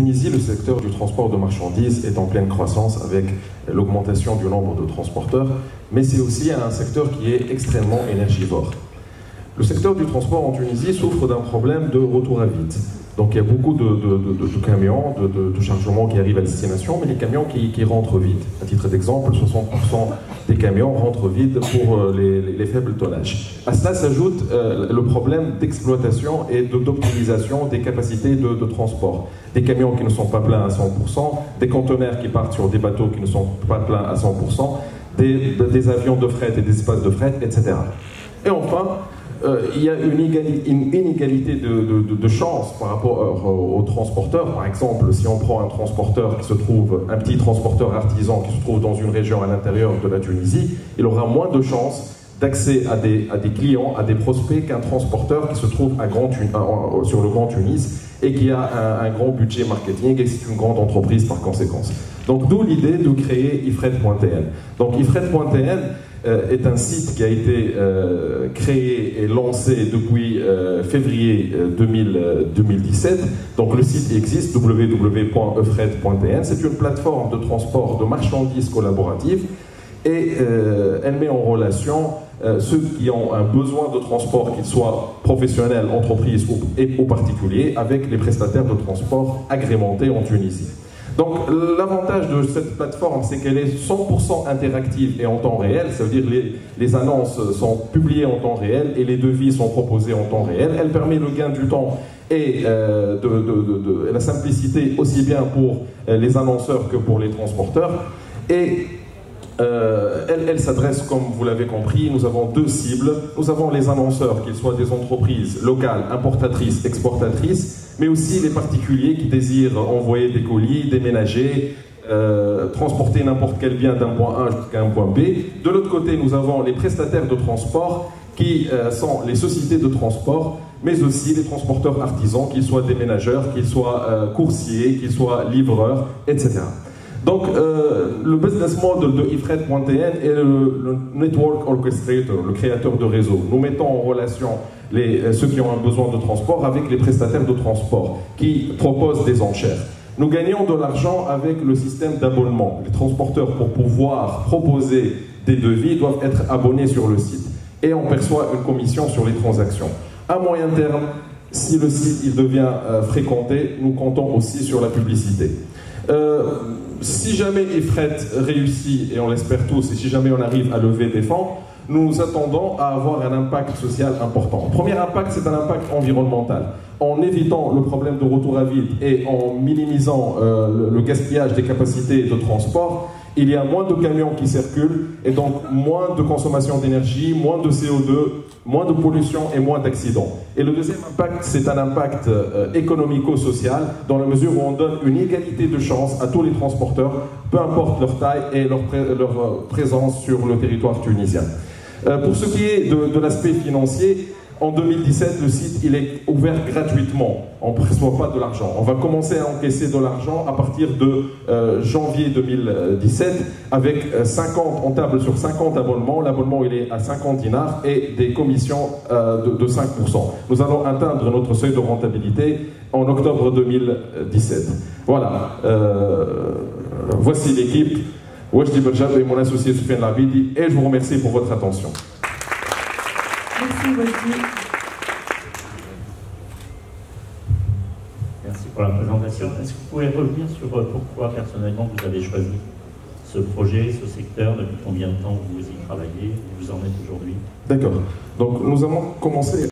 Tunisie, le secteur du transport de marchandises est en pleine croissance avec l'augmentation du nombre de transporteurs, mais c'est aussi un secteur qui est extrêmement énergivore. Le secteur du transport en Tunisie souffre d'un problème de retour à vide. Donc il y a beaucoup de camions, de chargements qui arrivent à destination, mais les camions qui rentrent vides. À titre d'exemple, 60% des camions rentrent vides pour les faibles tonnages. À cela s'ajoute le problème d'exploitation et d'optimisation des capacités de transport. Des camions qui ne sont pas pleins à 100%, des conteneurs qui partent sur des bateaux qui ne sont pas pleins à 100%, des avions de fret et des espaces de fret, etc. Et enfin, il y a une inégalité de chance par rapport aux transporteurs. Par exemple, si on prend un transporteur qui se trouve, un petit transporteur artisan qui se trouve dans une région à l'intérieur de la Tunisie, il aura moins de chances d'accès à des clients, à des prospects qu'un transporteur qui se trouve sur le Grand Tunis et qui a un grand budget marketing et c'est une grande entreprise par conséquence. Donc d'où l'idée de créer ifret.tn. Donc ifret.tn est un site qui a été créé et lancé depuis février 2017. Donc le site existe, www.ifret.tn. C'est une plateforme de transport de marchandises collaborative et elle met en relation ceux qui ont un besoin de transport, qu'ils soient professionnels, entreprises ou particuliers, avec les prestataires de transport agrémentés en Tunisie. Donc l'avantage de cette plateforme, c'est qu'elle est 100% interactive et en temps réel, ça veut dire les annonces sont publiées en temps réel et les devis sont proposés en temps réel. Elle permet le gain du temps et la simplicité aussi bien pour les annonceurs que pour les transporteurs. Et elle s'adresse, comme vous l'avez compris, nous avons deux cibles. Nous avons les annonceurs, qu'ils soient des entreprises locales, importatrices, exportatrices, mais aussi les particuliers qui désirent envoyer des colis, déménager, transporter n'importe quel bien d'un point A jusqu'à un point B. De l'autre côté, nous avons les prestataires de transport qui sont les sociétés de transport, mais aussi les transporteurs artisans, qu'ils soient déménageurs, qu'ils soient coursiers, qu'ils soient livreurs, etc. Donc, le business model de ifret.tn est le Network Orchestrator, le créateur de réseau. Nous mettons en relation ceux qui ont un besoin de transport avec les prestataires de transport qui proposent des enchères. Nous gagnons de l'argent avec le système d'abonnement. Les transporteurs, pour pouvoir proposer des devis, doivent être abonnés sur le site. Et on perçoit une commission sur les transactions. À moyen terme, si le site il devient fréquenté, nous comptons aussi sur la publicité. Si jamais Ifret réussit, et on l'espère tous, et si jamais on arrive à lever des fonds, nous attendons à avoir un impact social important. Le premier impact, c'est un impact environnemental. En évitant le problème de retour à vide et en minimisant le gaspillage des capacités de transport, il y a moins de camions qui circulent et donc moins de consommation d'énergie, moins de CO2, moins de pollution et moins d'accidents. Et le deuxième impact, c'est un impact économico-social dans la mesure où on donne une égalité de chance à tous les transporteurs, peu importe leur taille et leur présence sur le territoire tunisien. Pour ce qui est de l'aspect financier, en 2017, le site il est ouvert gratuitement. On ne perçoit pas de l'argent. On va commencer à encaisser de l'argent à partir de janvier 2017 avec 50, on table sur 50 abonnements. L'abonnement il est à 50 dinars et des commissions de 5%. Nous allons atteindre notre seuil de rentabilité en octobre 2017. Voilà. Voici l'équipe. Wajdi Berjab et mon associé Soufiane Labidi et je vous remercie pour votre attention. Merci Wajdi. Merci pour la présentation. Est-ce que vous pouvez revenir sur pourquoi personnellement vous avez choisi ce projet, ce secteur, depuis combien de temps vous y travaillez, où vous en êtes aujourd'hui? D'accord. Donc nous avons commencé